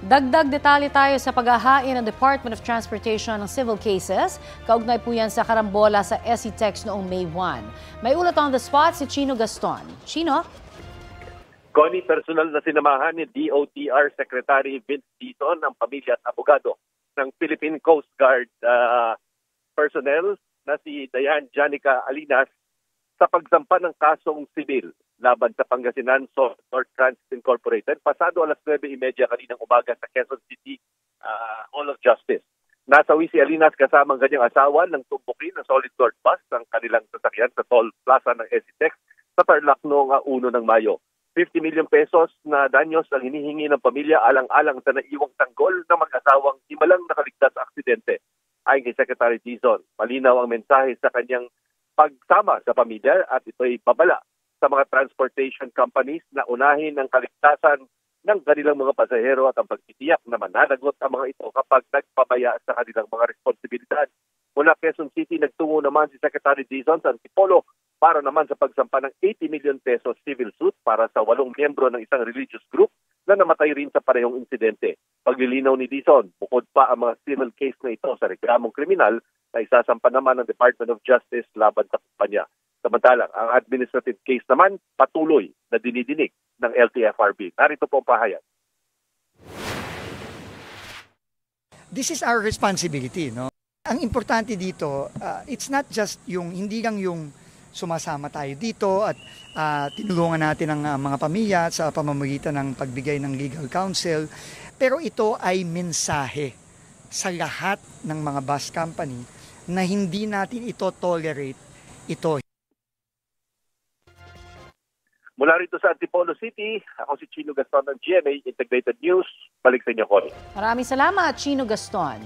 Dagdag detalye tayo sa paghahain ng Department of Transportation ng civil cases. Kaugnay po yan sa karambola sa SCTEX noong May 1. May ulat on the spot si Chino Gaston. Chino? Connie, personal na sinamahan ni DOTR Secretary Vince Dizon ang pamilya at abogado ng Philippine Coast Guard personnel na si Diane Janica Alinas sa pagsampa ng kasong sibil laban sa Pangasinan North Transit Incorporated pasado alas 9:30 kaninang umaga sa Quezon City Hall of Justice. Nasawi si Alinas kasama ang kanyang asawa ng tumbukin ng solid gold bus ng kanilang sasakyan sa toll plaza ng SCTEX sa Tarlac noong 1 ng Mayo. 50 million pesos na danyos ang hinihingi ng pamilya alang-alang sa naiwang tanggol ng mag-asawang himalang nakaligtas sa aksidente. Ayon kay Secretary Dizon, malinaw ang mensahe sa kanyang pagsama sa pamilya at ito'y babala sa mga transportation companies na unahin ang kaligtasan ng kanilang mga pasahero at ang pagtitiyak na mananagot ang mga ito kapag nagpabaya sa kanilang mga responsibilidad. Mula Quezon City, nagtungo naman si Secretary Dizon sa Antipolo para naman sa pagsampa ng 80 million pesos civil suit para sa 8 miyembro ng isang religious group na namatay rin sa parehong insidente. Paglilinaw ni Dizon, bukod pa ang mga civil case na ito sa reklamong kriminal na isasampa naman ng Department of Justice laban sa kumpanya. Samantalang, ang administrative case naman patuloy na dinidinig ng LTFRB. Narito po ang pahayag. This is our responsibility, no? Ang importante dito, it's not just yung, hindi lang yung sumasama tayo dito at tinulungan natin ang mga pamilya sa pamamagitan ng pagbigay ng legal counsel, pero ito ay mensahe sa lahat ng mga bus company na hindi natin ito tolerate ito. Mula rito sa Antipolo City, ako si Chino Gaston ng GMA Integrated News. Balik sa inyo, Connie. Maraming salamat, Chino Gaston.